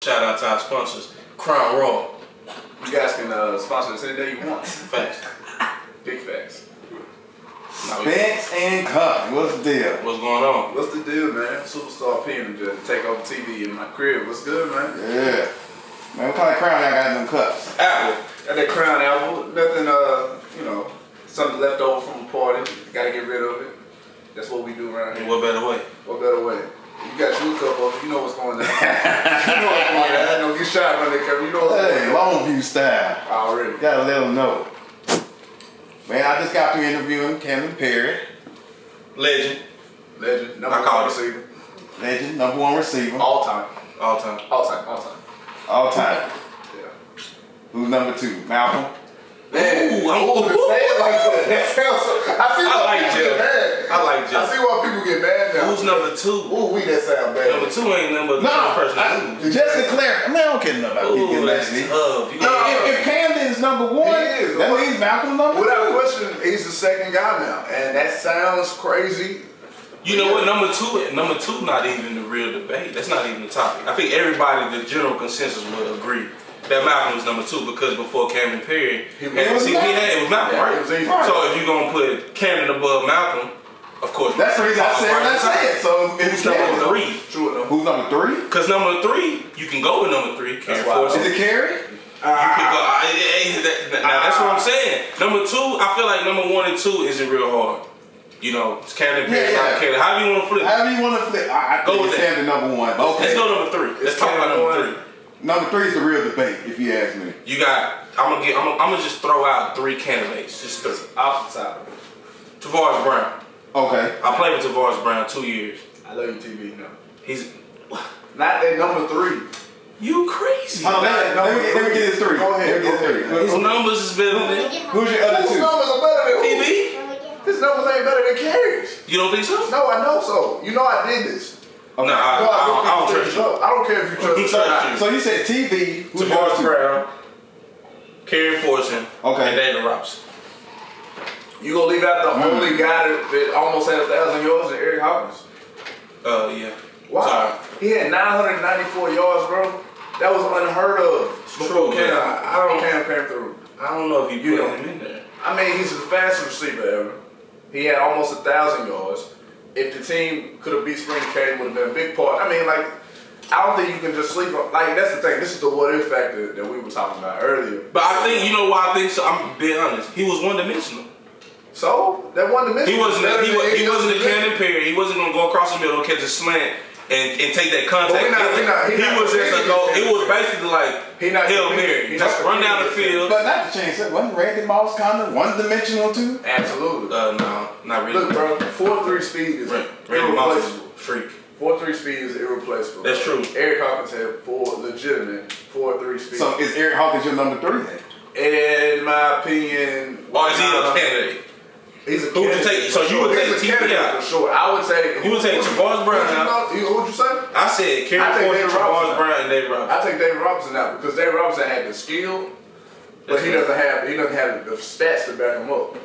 Shout out to our sponsors, Crown Royal. You guys can sponsor us any day you want. Facts. Big facts. Spence and Company, what's the deal? What's going on? What's the deal, man? Superstar P just Takeover TV in my crib. What's good, man? Yeah. Man, what kind of crown y'all got in them cups? Apple. Got that Crown apple. Nothing, something left over from the party. Gotta get rid of it. That's what we do around here. What better way? What better way? You got your cup over, you know what's going on. You know what's going on. I know you shot on that cup, you know what's going on. Longview style. Already. Gotta let them know. Man, I just got through interviewing Camden Perry. Legend. Number I call one it. receiver. Legend, number one receiver. All time. All time. All time. All time. All time. Yeah. Who's number two? Malcolm? Man, Ooh, say it like that. That sounds so. I see why like people Jeff. get mad. I like Jeff. I see why people get mad now. Who's number two? Ooh, that sound bad. Number two ain't number No, two person. just to clarify. I mean, I don't care nothing about people Ooh, getting that's mad at me. tough. You know, If Camden is number one, He is. that means Malcolm number Without two. question, he's the second guy now, and that sounds crazy. You know what? Number two, not even the real debate. That's not even the topic. I think everybody, the general consensus would agree that Malcolm was number two because before Camden Perry, it was Malcolm, right? It was easy. So if you're gonna put Camden above Malcolm, of course. That's the reason I said what I said. So Who's number three? True enough. Who's number three? Because number three, you can go with number three. That's why. Is it Carey? You can go. Now that's what I'm saying. Number two, I feel like number one and two isn't real hard. You know, it's Camden Perry, not Camden. However you want to flip it. However you want to flip. I Go think with it's that. Camden number one. Okay. Let's go number three. Let's talk about number three. Number three is the real debate, if you ask me. You got. I'm gonna just throw out three candidates. Just three. Off the top. Tavares Brown. Okay. I played with Tavares Brown 2 years. I love you, TV. No. He's. Not that number three. You crazy. Let me get his three. Go ahead. Let me get his three. His numbers is better than Who's your other His two? numbers are better than TV. His numbers ain't better than Carey's. You don't think so? No, I know so. You know I did this. Okay. Nah, I don't trust you. I don't care if you trust me. Trust you. So you said TV. Who's your Tavares other two? Brown, Kerry Fortune, Okay. and David Robinson. You gonna leave out the only guy that almost had 1,000 yards and Eric Hawkins? Yeah. Wow. Sorry. He had 994 yards, bro. That was unheard of. True, Cam, man. I don't Cam came through. I don't know if you You put know. him in there. I mean, he's the fastest receiver ever. He had almost 1,000 yards. If the team could have beat Spring Academy, would have been a big part. I mean, like, I don't think you can just sleep on. Like, that's the thing. This is the what if factor that we were talking about earlier. But I think, you know why I think so? I'm being honest. He was one dimensional. So that one dimension. He wasn't a Camden Perry. He wasn't gonna go across the middle, catch a slant, and take that contact. He was just a go. It was basically like Hail Mary. Just run down the field. But not to change that. Wasn't Randy Moss kind of one dimensional too? Absolutely. No, not really. Look, bro, 4.3 speed is Randy Moss is irreplaceable. freak. 4.3 speed is irreplaceable. That's true. Eric Hawkins had legitimate 4.3 speed. So is Eric Hawkins your number three then? In my opinion, Or is he a candidate? He's a Who would you take? So you would take He's a TV candidate out. for sure. I would say. You would take Tavares Brown out. Who'd you say? I said Kerry I take Fortune, David Tavares Robinson. Brown, and David Robinson. I take David Robinson out because David Robinson had the skill, but he doesn't have the stats to back him up.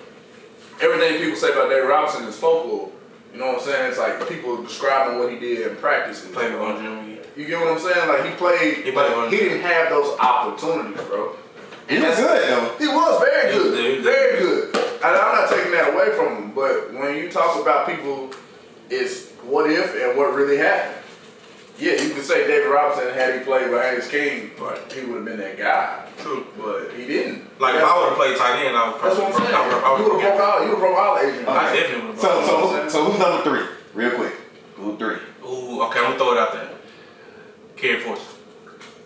Everything people say about David Robinson is folklore. You know what I'm saying? It's like people describing what he did in practice. Played with Vondrell. You get what I'm saying? Like he played, but he didn't have those opportunities, bro. He was good though. He was very He was good, very good. And I'm not taking that away from him, but when you talk about people, it's what if and what really happened. Yeah, you could say David Robinson, had he played with Haynes King, he would have been that guy. True. But he didn't. Like if I would have played tight end, I would. That's what I'm saying. You would have broke all Adrian. I definitely would have. So who's number three? Real quick. Who's three? Ooh, okay, I'm gonna throw it out there. Kerry Fortune.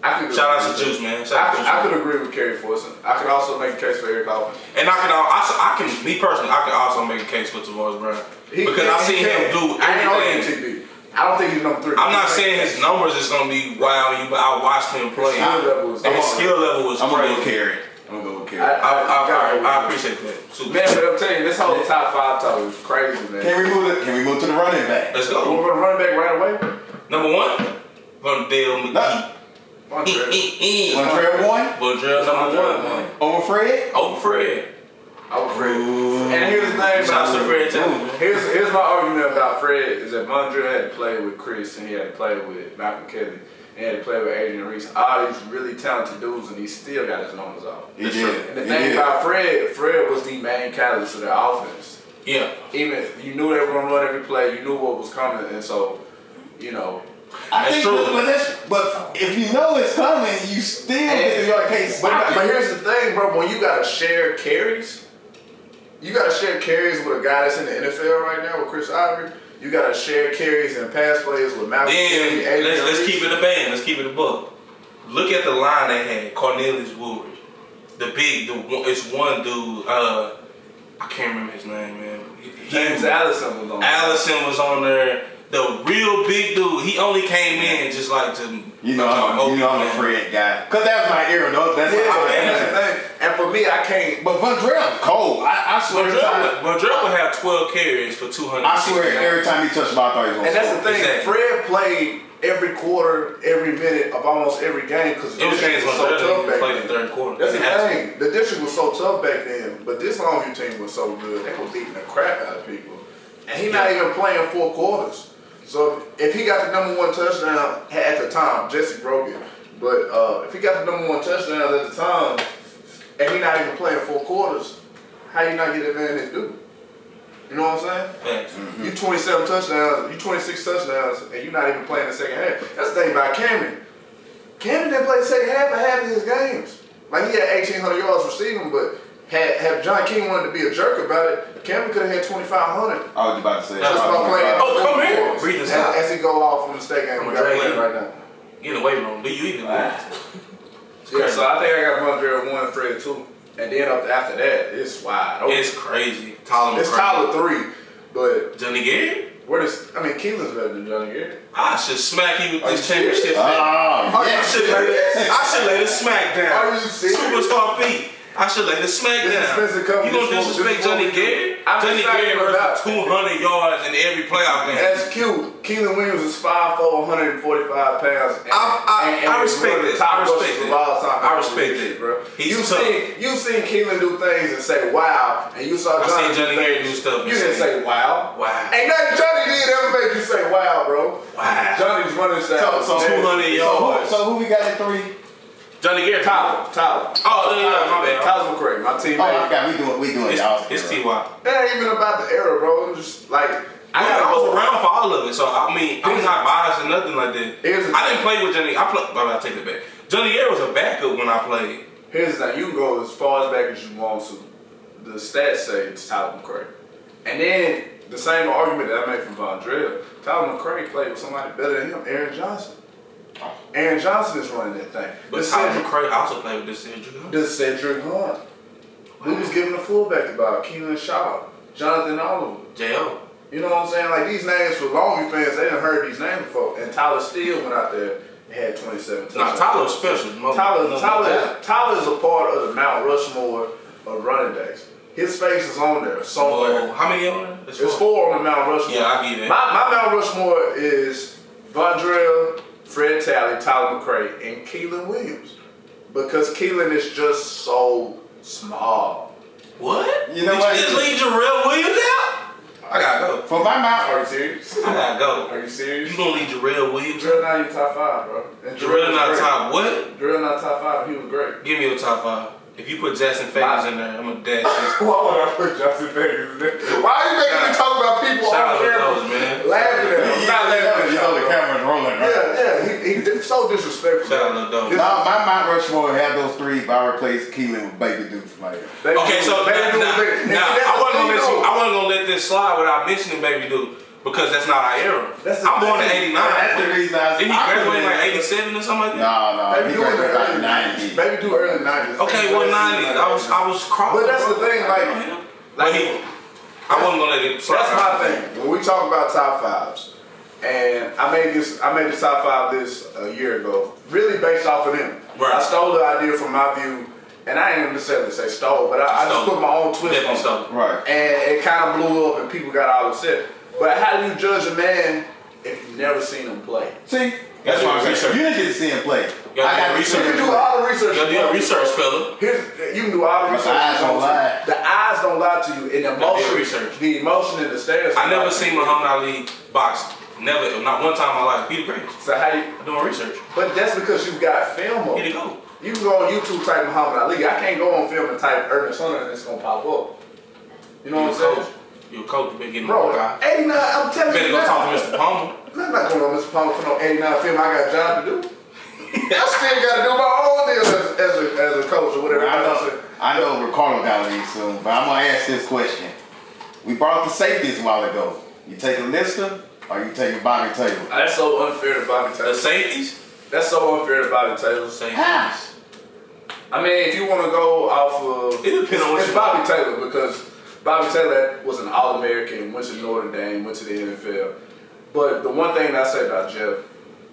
Shout out to Juice, man. I could agree with Kerry Fortune. I could also make a case for Eric Hawkins. And I can, me personally, I can also make a case for Tavares Brown because I seen him do everything. I don't think he's number three. I'm not saying his numbers is gonna be wow you, but I watched him play. His skill level was I'm crazy. gonna go Kerry. I'm gonna go Kerry. I appreciate that. Super. Man, but I'm telling you, this whole top five talk is crazy, man. Can we move to the running back? Let's go. We're gonna run back right away. Number one, Vondrell McGee. Vondrell one? Vondrell number one. Over Fred? Over Fred. And here's the thing Shout out to Fred about here's my argument about Fred is that Vondrell had to play with Chris and he had to play with Malcolm Kelly. and had to play with Adrian Reese. All these really talented dudes, and he still got his numbers off. He did. And the thing about Fred was the main catalyst of their offense. Yeah. Even you knew they were gonna run every play, you knew what was coming, and so, you know. I think, but if you know it's coming, you still can't stop it. But here's the thing, bro. When you gotta share carries, with a guy that's in the NFL right now with Chris Ivory. You gotta share carries and pass plays with Malcolm. Then let's keep it a band. Let's keep it a book. Look at the line they had. Cornelius Woolridge, it's one dude. I can't remember his name, man. James Allison was on there. Allison was on there. The real big dude. He only came in just like to. I'm a Fred guy. Cause that was my era, though. That's the thing. And for me, I can't. But Vondrell cold. I swear. Vondrell would have 12 carries for 200. I swear, every time he touched the ball, I thought he was gonna And that's the thing. Exactly. Fred played every quarter, every minute of almost every game because the district was so tough back then. The third quarter. That's the thing. The district was so tough back then, but this Longview team was so good. They were beating the crap out of people, and he's not even playing 4 quarters. So if he got the #1 touchdown at the time, Jesse broke it. But if he got the #1 touchdown at the time, and he's not even playing 4 quarters, how you not get that man this dude? You know what I'm saying? Thanks. You 27 touchdowns, you 26 touchdowns, and you're not even playing the second half. That's the thing about Cameron. Cameron didn't play the second half of half of his games. Like he had 1,800 yards receiving, but had John King wanted to be a jerk about it, Cameron could have had 2,500. I was about to say. Just by playing. Come here. Breathe this out. As he go off from the state game, we got playing right now. Get in the weight room. Do you even Yeah, so I think I got Vondrell 1, Fred 2. And then after that, it's wide open. It's crazy. It's Tyler 3, but Johnny Gary? Keelan's better than Johnny Gary. I should smack you with this championship. I should lay the smack down. Are you serious? Superstar Pete. I should lay the smack down. You gonna disrespect Johnny Gary? Johnny Gary runs 200 yards in every playoff game. That's cute. Keelan Williams is 5'4", 145 pounds. I respect it. I respect it, bro. You've seen Keelan do things and say wow, and you saw Johnny Johnny Gary do stuff. You didn't say wow. Wow. Ain't nothing Johnny did ever make you say wow, bro. Wow. Johnny's running style. So 200 yards. So who we got at 3? Johnny Gary. Tyler. Oh, yeah, my bad. Tyler McCray, my teammate. Oh, I forgot. We doing y'all. It's Ty. It ain't even about the era, bro. It's just like I was around for all of it, so I mean, I'm not biased or nothing like that. I didn't play with Johnny. I take it back. Johnny Gary was a backup when I played. Here's the thing: you can go as far as back as you want to. The stats say it's Tyler McCray, and then the same argument that I made from Vondrell. Tyler McCray played with somebody better than him, Aaron Johnson. Aaron Johnson is running that thing. But Tyler McCray also played with this Cedric Hunt. The Cedric Hunt. Who was giving the fullback about Keelan Shaw, Jonathan Oliver. J.O. You know what I'm saying? Like these names for Longview fans, they didn't heard these names before. And Tyler still went out there and had 27 touchdowns. Nah, Tyler was special. Tyler is a part of the Mount Rushmore of running backs. His face is on there somewhere. How many on there? It's 4 on the Mount Rushmore. Yeah, I get it. My Mount Rushmore is Vondrell, Fred Talley, Tyler McCray, and Keelan Williams. Because Keelan is just so small. What? You know what? You just leave Jarrell Williams out? I gotta go. For my mouth. Are you serious? I gotta go. Are you serious? You gonna leave Jarrell Williams Jarrell out? not even top 5, bro. And Jarrell not great. top what? Jarrell not top 5, he was great. Give me your top 5. If you put Jackson Favors in there, I'm gonna dash this. Why would I put Justin Favors in there? Why are you making me talk about people Shout on out to camera? those, man. Laughing at him. I'm not laughing at You know the y'all. camera's rolling, right? Yeah, he's so disrespectful. Shout out to those. No, my Mount Rushmore had those 3, but I replaced Keelan with Baby Dukes. Like, Okay, so I wasn't gonna let this slide without mentioning Baby Duke because that's not our era. I'm born in '89. That's the reason I was. Did he graduate in like '87 or something like that? No, Baby he do in the graduated early like 90s. 90s. Baby do early 90s. Okay, well '90s. I was crossing. But that's the thing, like I wasn't gonna let it slide. that's my thing. When we talk about top 5s, and I made this top 5 list a year ago, really based off of them. Right. I stole the idea from my view, and I ain't even necessarily say stole, but I just put my own twist on it. Right. And it kind of blew up, and people got all upset. But how do you judge a man if you've never seen him play? See, That's why I research. you didn't get to see him play. You gotta do research. You can do all the research. You gotta do research, fella. You can do all the research. The eyes don't lie. The eyes don't lie to you. And the emotion, research. the emotion and the stairs. I never seen Muhammad Ali box Never, not one time in my life. He the greatest. So how you doing research? But that's because you've got film on. He the GOAT. You can go on YouTube, type Muhammad Ali. I can't go on film and type Ernest Hunter and it's gonna pop up. You know what I'm saying? You a coach, you been getting bro, guy. 89, I'm telling you. Better go talk to Mr. Palmer. I'm not going on Mr. Palmer for no 89 film. I got a job to do. I still got to do my own deal as a coach or whatever. I know Ricardo got to leave soon, but I'm gonna ask this question. We brought up the safeties a while ago. You taking Lister or you taking Bobby Taylor? That's so unfair to Bobby Taylor. The safeties? That's so unfair to Bobby Taylor. Safeties. I mean, if you want to go off of, it depends on what it's Bobby Taylor because Bobby Taylor was an All-American, went to Notre Dame, went to the NFL. But the one thing that I say about Jeff,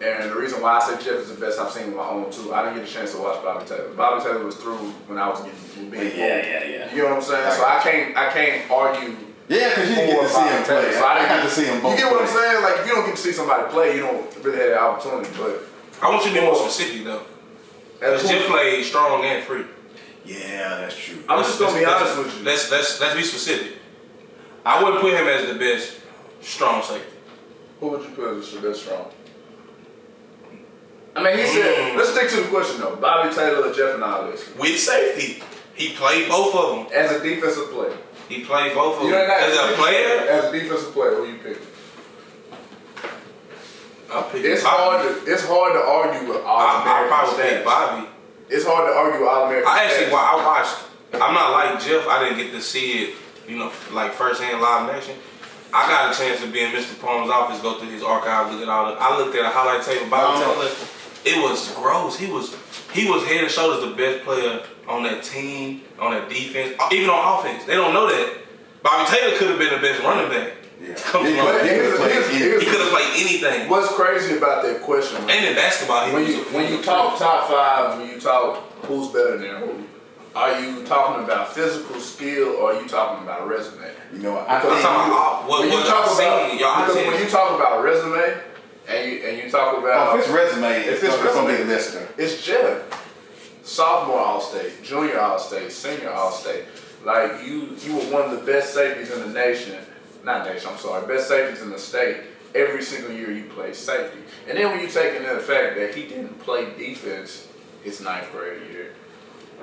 and the reason why I say Jeff is the best I've seen with my own too, I didn't get a chance to watch Bobby Taylor. Bobby Taylor was through when I was being born. Yeah. You know what I'm saying? Right. So I can't argue. Yeah, because you didn't get to see him play. So I got to see him both. You get what I'm saying? Like if you don't get to see somebody play, you don't really have the opportunity. But I want you to be more specific though. Because Jeff played strong and free. Yeah, that's true. I'm just gonna be honest with you. Let's be specific. I wouldn't put him as the best strong safety. Who would you put as the best strong? I mean, he said, let's stick to the question though. Bobby Taylor or Jeff and all this. With safety. He played both of them. As a defensive player. He played both of them. As a player? As a defensive player, who you pick? I'll pick it's Bobby. It's hard to argue with All-American I'll probably pick Bobby. It's hard to argue with All-American I watched. I'm not like Jeff. I didn't get to see it, like first-hand live action. I got a chance to be in Mr. Palmer's office, go through his archives, look at all the. I looked at a highlight tape of Bobby Taylor. It was gross. He was head and shoulders the best player on that team, on that defense, even on offense. They don't know that. Bobby Taylor could have been the best running back. Yeah. He could have played anything. What's crazy about that question? And in basketball, when you talk top five, when you talk who's better than who, are you talking about physical skill or are you talking about resume? You know, when you talk about resume and you talk about if it's resume, it's gonna be Lister. It's Jeff. Sophomore All-State, junior All-State, senior All-State. Like you were one of the best safeties in the nation. Not nation, I'm sorry. Best safeties in the state. Every single year you played safety. And then when you take into the fact that he didn't play defense his 9th grade year,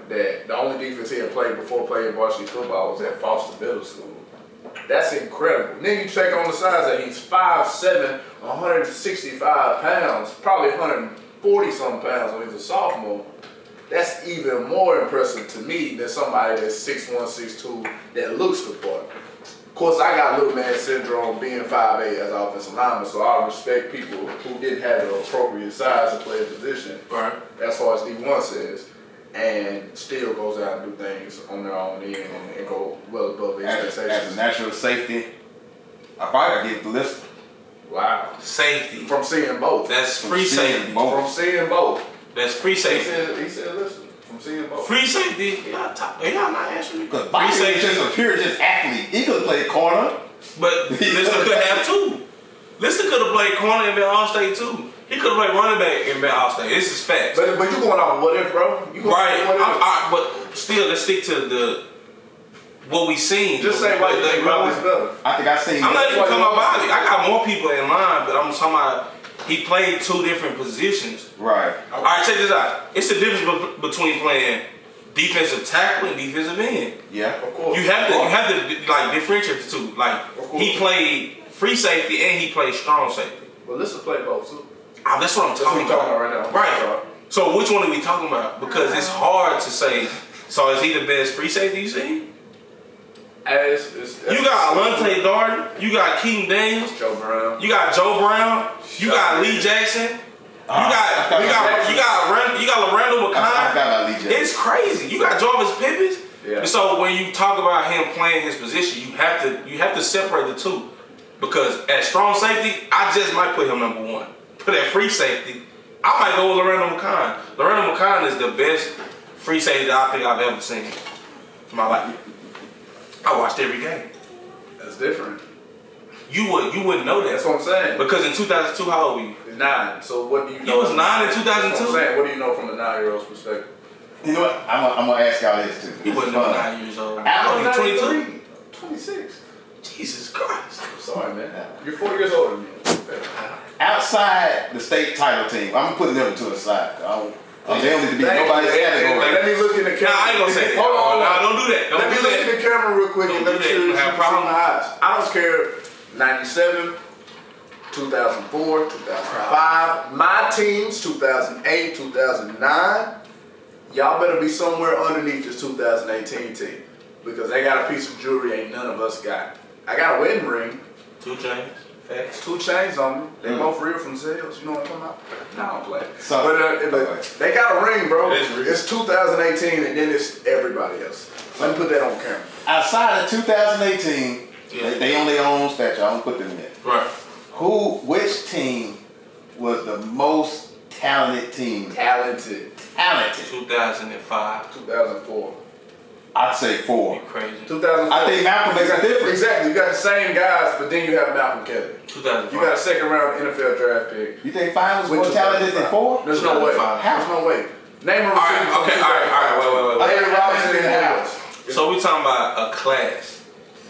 that the only defense he had played before playing varsity football was at Foster Middle School. That's incredible. And then you check on the size that he's 5'7", 165 pounds, probably 140-something pounds when he's a sophomore. That's even more impressive to me than somebody that's 6'1", 6'2", that looks the part. Of course, I got little man syndrome being 5'8" as an offensive lineman, so I respect people who didn't have the appropriate size to play a position, right, as far as D1 says, and still goes out and do things on their own end and go well above their expectations. As a natural safety, I probably get the list. Wow. Safety. From seeing both. That's free safety. From seeing both. That's free safety. He said, listen, from seeing both. Free safety. Y'all not answering me. Because Bobby is just a pure athlete. He could have played corner. But Lister could have too. Lister could have played corner and been All-State too. He could have played running back and been All-State. This is facts. But you going off what if, bro? You going right. But still, let's stick to what we seen. Just say why you think Bobby's better. I think I seen. I'm not even talking about Bobby. I got more people in line, but I'm talking about he played 2 different positions. Right. All right, check this out. It's the difference between playing defensive tackle and defensive end. Yeah, of course. You have to like differentiate the two. Like he played free safety and he played strong safety. Well, let's play both too. That's what I'm talking about right now. Right. So which one are we talking about? Because it's hard to say. So is he the best free safety you seen? You got Alante Darden. You got Keaton Daniels. Joe Brown. You got Joe Brown. You got Lee Jackson. You got Randall McGee. It's crazy. You got Jarvis Pippins. Yeah. So when you talk about him playing his position, you have to separate the two. Because at strong safety, I just might put him number 1. Put at free safety, I might go with Randall McGee. Randall McGee is the best free safety that I think I've ever seen in my life. I watched every game. That's different. You wouldn't know that. That's what I'm saying. Because in 2002, how old were you? 9. So what do you know? You was 9 in 2002? That's what I'm saying. What do you know from a 9-year-old's perspective? You know what? I'm gonna ask y'all this too. He wasn't 9 years old. I'm 22. 26. Jesus Christ. I'm sorry, man. You're 4 years older than me. Outside the state title team, I'm putting them to the side. They don't need to be nobody's category. Let me look in the camera. Nah, I ain't gonna say that. Hold on. Nah, don't do that. Let me look in the camera real quick and let me see my eyes. I don't care. 97, 2004, 2005. My teams, 2008, 2009. Y'all better be somewhere underneath this 2018 team because they got a piece of jewelry ain't none of us got. I got a wedding ring. 2 chains. Facts. 2 chains on me. They both real from sales. You know what I'm talking about? Nah, I'm playing. So, But they got a ring, bro. It is real. It's 2018 and then it's everybody else. Let me put that on camera. outside of 2018, they on their own statue. I don't put them in there. Right. Which team was the most talented team? Talented. 2005. 2004. I'd say 4. You crazy. 2004. I think Malcolm makes a difference. Exactly. You got the same guys, but then you have Malcolm Kelly. 2005. You got a second round NFL draft pick. You think 5 was more talented than 4? There's no way. 2005. There's no way. Name a receiver. All right. Wait. David Robinson and Harris. So we talking about a class.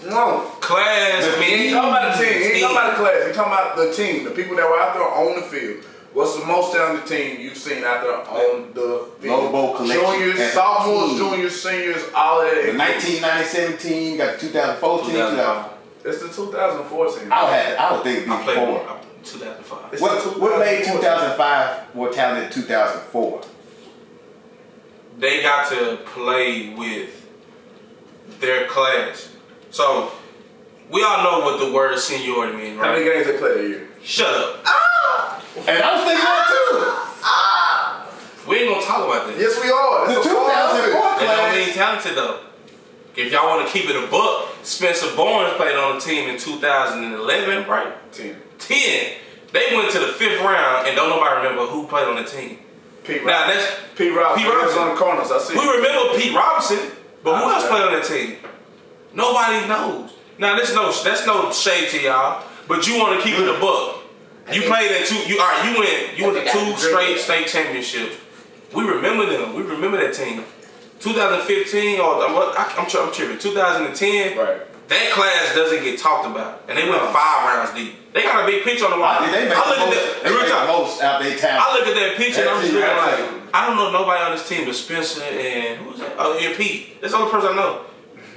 No. Class He means ain't talking about the team. He ain't talking about the class. He talking about the team. The people that were out there on the field. What's the most talented team you've seen out there on the field? Lobo collection. Juniors, sophomores, juniors, seniors, all of that. The 1997 team, got the 2004 team. 2005. It's the 2004 team. I would think it'd be I played 4. 2005. What made 2005 more talented than 2004? They got to play with their class. So we all know what the word seniority means, right? How many games they played that year? Shut up. And I was thinking that too. We ain't gonna talk about this. Yes, we are. The That's 2004 They don't class. mean talented though. If y'all want to keep it a buck, Spencer Borens played on the team in 2011, right? 10. They went to the 5th round and don't nobody remember who played on the team. Pete Now Robinson. that's Pete Robinson. Pete Robinson. On the corners. I see. we remember Pete Robinson, but who else played on that team? Nobody knows. Now that's no shade to y'all, but you want to keep it a buck. You played at 2. You went to 2 straight state championships. We remember them. We remember that team. 2015 or I'm tripping. 2010. Right. That class doesn't get talked about, and they went 5 rounds deep. They got a big picture on the wall. They make the most out their talent. I look at that picture and I'm just looking like, Absolutely. I don't know nobody on this team but Spencer and who was that? Oh, and Pete. That's the only person I know.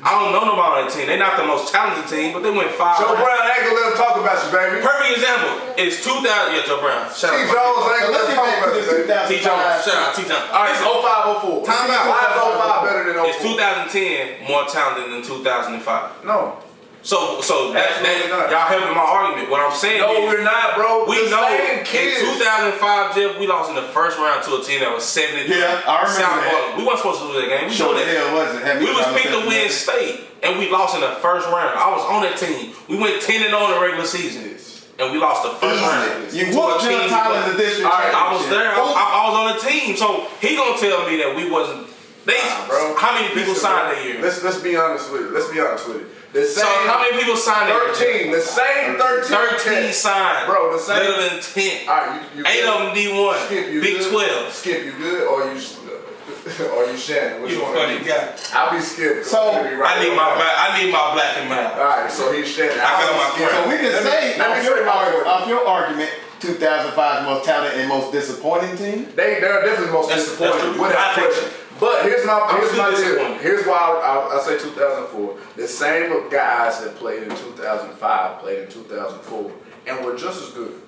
I don't know nobody on that team. They're not the most talented team, but they went 5 Joe rounds. Brown, I ain't gonna let him talk about you, baby. Perfect example is 2000. Yeah, Joe Brown. Shout T. out. Jones, I ain't So gonna let's let him get talk back to about this you, baby. T. Jones. 2005. Shout out T. Jones. All right, it's 05, 04. Time out. Why is 05 better than 04? It's 2010 more talented than 2005. No. So that Absolutely not. y'all helping my argument. What I'm saying No, is, we're not, bro. we The know same in kids. 2005, Jeff, we lost in the 1st round to a team that was 73. Yeah, I remember that. We weren't supposed to lose that game. We Sure know the that. hell wasn't. We was picked to win state, and we lost in the 1st round. I was on that team. We went 10-0 in the regular season, and we lost the 1st round. You whooped John Tyler in the district championship. I was there. I was on the team, so he gonna tell me that we wasn't. Bro. How many people signed that year? Let's be honest with you. The same So how many people signed that year? 13. The same 13. 13 signed. Bro, the same. Better than 10. All right, you 8 of them D1. Skip, you Big good? 12. Skip, you good? Or you Shannon? Which You a one? funny guy. I'll be Skip. So, I need my black and mild. Alright, so he's Shannon. I got my Skip. So we can say let me say my word. off your argument, 2005's most talented and most disappointing team. They're definitely most That's disappointed true. without question. But here's my still tip. disappointed. Here's why I say 2004. The same guys that played in 2005 played in 2004 and were just as good.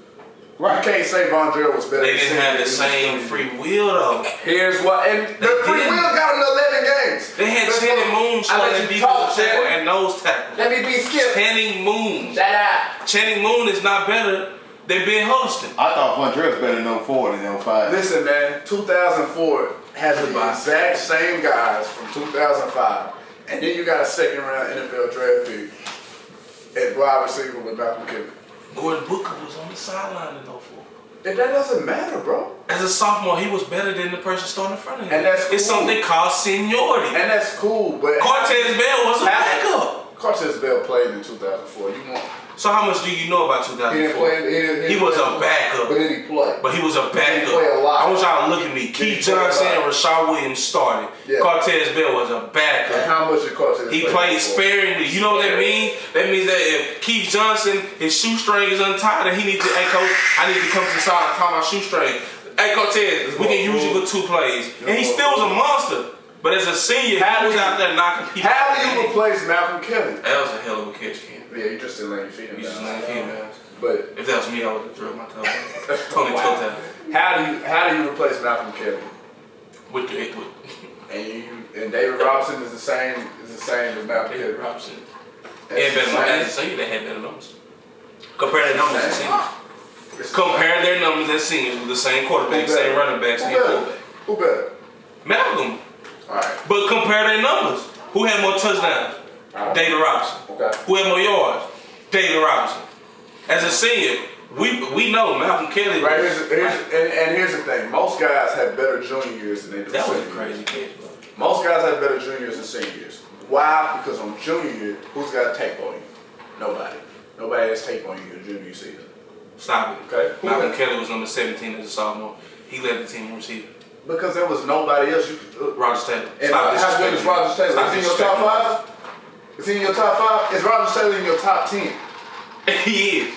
Right. You can't say Vondrell was better. They than didn't have the Senior. same free will though. Here's what, and the free didn't. will got them 11 games. They had Let's Channing go. Moon I starting let you defensive talk, tackle Shannon. and nose tackle. Let me be Skip. Channing Moon. Shut up. Channing Moon is not better than Ben Holston. I thought Vondrell was better than 04 than 05. Listen, man, 2004 has the exact same guys from 2005, and then you got a 2nd round NFL draft pick at wide receiver with Malcolm Kelly. Gordon Booker was on the sideline in 04. And that doesn't matter, bro. As a sophomore, he was better than the person starting in front of him. And that's It's cool. something called seniority. And that's cool, but Cortez Bell was a backup. Cortez Bell played in 2004. You want So how much do you know about 2004? He was a backup. But did he play? But he was a backup. He played a lot. I want y'all to look at me. Keith Johnson and Rashad Williams started. Yeah. Cortez Bell was a backup. And how much did Cortez He played sparingly. You know what that means? That means that if Keith Johnson, his shoestring is untied and he needs to, hey coach, I need to come to the side and tie my shoestring. Hey Cortez, we can use you for 2 plays. And he still was a monster. But as a senior, he was out there knocking people. How do you replace Malcolm Kelly? That was a hell of a catch, Ken. Yeah, you just didn't let your feet in. You just let your feet in. But if that was me, I would have drilled my toe. Tony Toto. How do you replace Malcolm Kelly? With and David Robinson is the same as Malcolm Kelly. David Robinson. As a senior, they had better numbers. Compare their numbers as seniors. Compare their numbers as seniors with the same quarterback, same running back, same quarterback. Who better? Malcolm. All right. But compare their numbers. Who had more touchdowns? David Robinson. Okay. Who had more yards? David Robinson. As a senior, we know Malcolm Kelly. Right. Here's the thing. Most guys have better junior years than they do that senior was a crazy catch, bro. Most guys have better juniors than senior years. Why? Because on junior year, who's got tape on you? Nobody. Nobody has tape on you your junior season. Stop it. Okay. Malcolm Kelly was number 17 as a sophomore. He led the team in receiving. Because there was nobody else. Roger Taylor. And how good is Roger Taylor? Is he in your top 5? Is he in your top 5? Is Roger Taylor in your top 10? He is.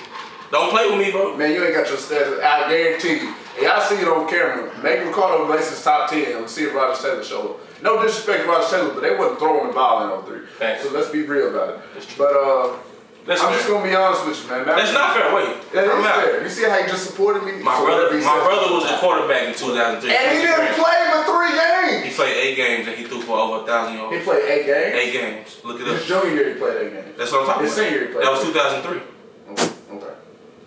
Don't play with me, bro. Man, you ain't got your stats. I guarantee you. Y'all see it on camera. Make Ricardo laces top 10 and see if Roger Taylor show up. No disrespect to Roger Taylor, but they wasn't throwing the ball in on 3. Thanks. So let's be real about it. But I'm just gonna be honest with you, man. That's not fair. Wait. That is fair. You see how he just supported me? My brother was a quarterback in 2003. And he didn't play but 3 games. He played 8 games and he threw for over 1,000 yards. He played 8 games? 8 games. Look it up. His junior year he played 8 games. That's what I'm talking about. His senior year he played. That was 2003. Okay.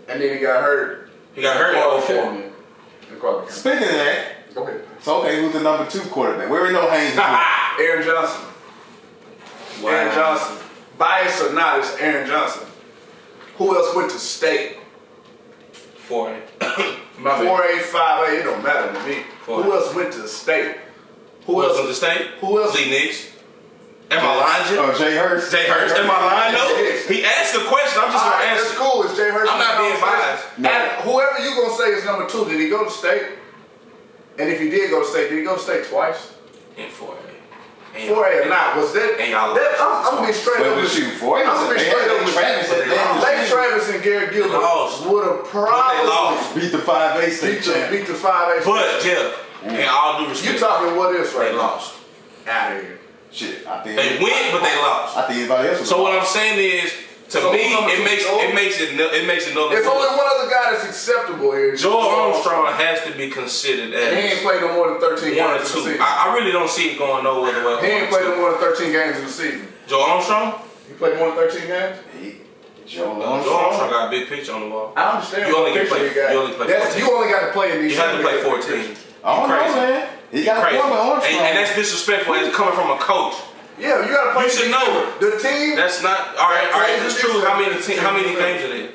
And then he got hurt. He got hurt in 04. Speaking of that, go ahead. So okay, who's the number 2 quarterback? Where we know Haynes? Aaron Johnson. Wow. Aaron Johnson. Bias or not, it's Aaron Johnson. Who else went to state? 4A. 4A, 5A, it don't matter to me. 4A. Who else went to state? Who else went to state? Who else? Lee Nix. Am I lying, Jim? Oh, Jay Hurst. Jay Hurst. Am I lying? No. He asked a question. I'm just going to answer. That's cool. It's Jay Hurst. I'm not being biased. No. Whoever you going to say is number 2, did he go to state? And if he did go to state, did he go to state twice? In 4A. 4A or not? Was that? I'm going to be straight up with you. I'm going to be straight up with you. Lake Travis and Garrett Gilbert would have probably beat the 5A state champ. Beat the 5A state. But, Jeff, in all due respect, you talking what ifs right now? They lost. Out of here. Shit, I think they win, but they lost. I think everybody else. So what I'm saying is, to me, it makes it no. There's only one other guy that's acceptable here. Joel Armstrong has to be considered as. And he ain't played no more than 13 games in the season. I really don't see it going no other way. He ain't played no more than 13 games in the season. Joel Armstrong? He played more than 13 games? Joel Armstrong got a big picture on the wall. I understand. You only play 14. You only got to play in these. You have to play 14. Oh no, man. He got crazy. Armstrong. And that's disrespectful as coming from a coach. Yeah, you gotta play. You should know the team. That's not all right. All right, it's true. How many games are there?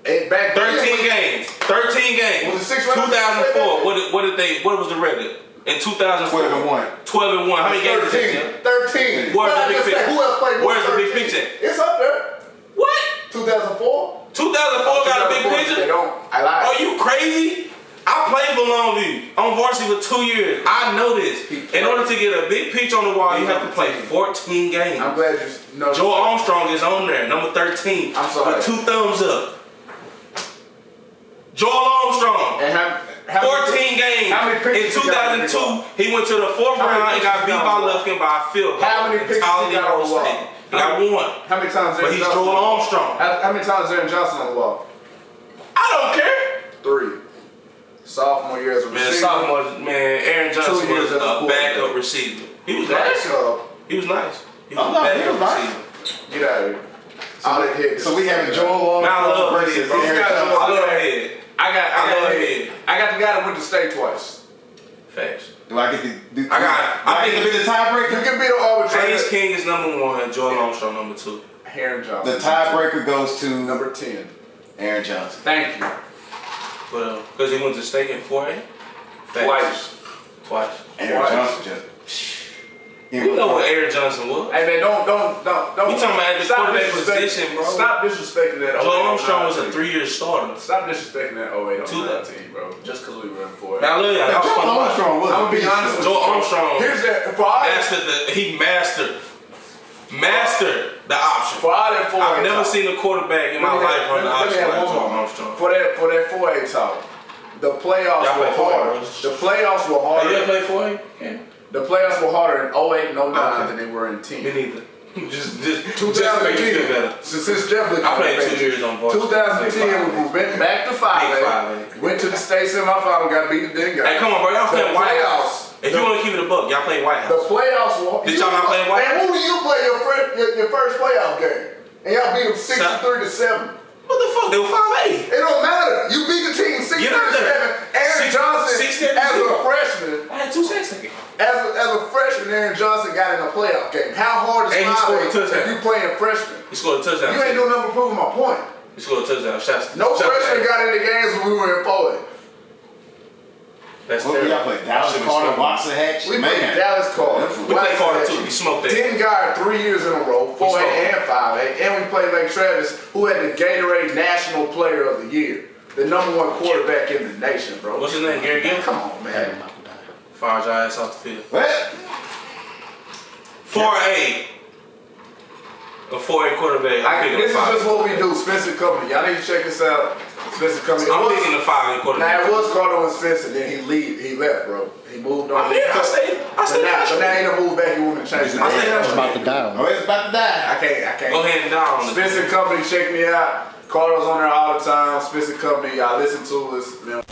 13 games. 13 games. Was it 6? 2004. What was the record? In 2004. 12-1. 12-1. How many games is it? 13. Where's the big picture? Who else played more? Where's the big picture? It's up there. What? 2004. 2004 got a big picture. They don't. I lied. Are you crazy? I played for Longview on varsity for 2 years. I know this. In order to get a big picture on the wall, you have to play 14 games. I'm glad you know. Joel Armstrong is on there, number 13. I'm sorry. With 2 thumbs up. Joel Armstrong. And 14 games. In 2002, he went to the 4th round and got beat by Lufkin by a field goal. How many pictures he got on the wall? He got 1. How many times? But he's Joel Armstrong. How many times is Aaron Johnson on the wall? I don't care. 3. Sophomore year as a receiver. Aaron Johnson was a backup receiver. He was nice. He was nice. He was a backup receiver. Get out of here. All that head. So we have Joel Armstrong versus Aaron Johnson. I love head. I got the guy that went to state twice. Facts. Do I get the? I think to be the tiebreaker. You can be the arbitrator. Haynes King is number 1. Joel Armstrong number 2. Aaron Johnson. The tiebreaker goes to number 10. Aaron Johnson. Thank you. Well, because he went to state in 4A? Twice. Aaron Johnson just. You know what Eric Johnson was. Hey man, don't. You talking about the quarterback position, bro? Stop disrespecting that. Joe Armstrong was a 3-year starter. Stop disrespecting that 08-09 team, bro. Just because we were in for it. Now look, y'all. Joe Armstrong was. I'm gonna be honest with you. Joe Armstrong. Here's that. Mastered the option. For all that 4A I've never seen a quarterback in my life run the option like Joe Armstrong. For that 4A talk, the playoffs were harder. The playoffs were harder. You ever played 4A? Yeah. The playoffs were harder in 08 and 09 than they were in 10. Me neither. Just to make 2010. you feel better. Since definitely. I played 2 years on varsity. 2010, we went back to 5A. Went to the state semifinal, got beat then got. Hey, come on, bro. Y'all playing White House. If you want to keep it a buck, y'all play White House. The playoffs were. Did y'all not play White House? And who do you play your first playoff game? And y'all beat them 63-7. What the fuck? They were 5A. It don't matter. You beat the team 63-7. Aaron Johnson, as a freshman. I had 2 seconds. As a freshman, Aaron Johnson got in a playoff game. How hard is if you playing freshman? He scored a touchdown. You ain't doing nothing but proving my point. He scored a touchdown. No freshman got in the games when we were in 4A. That's terrible. Y'all play Dallas, Cardo, Watson, Hatch. We played Dallas, Cardo. We played Cardo too. We smoked that. Denton guard 3 years in a row, 4A and 5A, and we played Lake Travis, who had the Gatorade National Player of the Year, the #1 quarterback in the nation, bro. What's his name? Gary Gill? Come on, man. Fired your ass off the field. What? 4A. A 4A quarterback. This is just what we do. Spencer Company. Y'all need to check this out. Spencer Company. I'm picking the 5A quarterback. Now it was Cardo and Spencer. Then he left, bro. He moved on. I stayed. But now he done moved back. He want to change the name. It's about to die. Oh, it's about to die. I can't. Go ahead and down. Spencer Company, check me out. Cardo's on there all the time. Spencer Company, y'all listen to us. Man.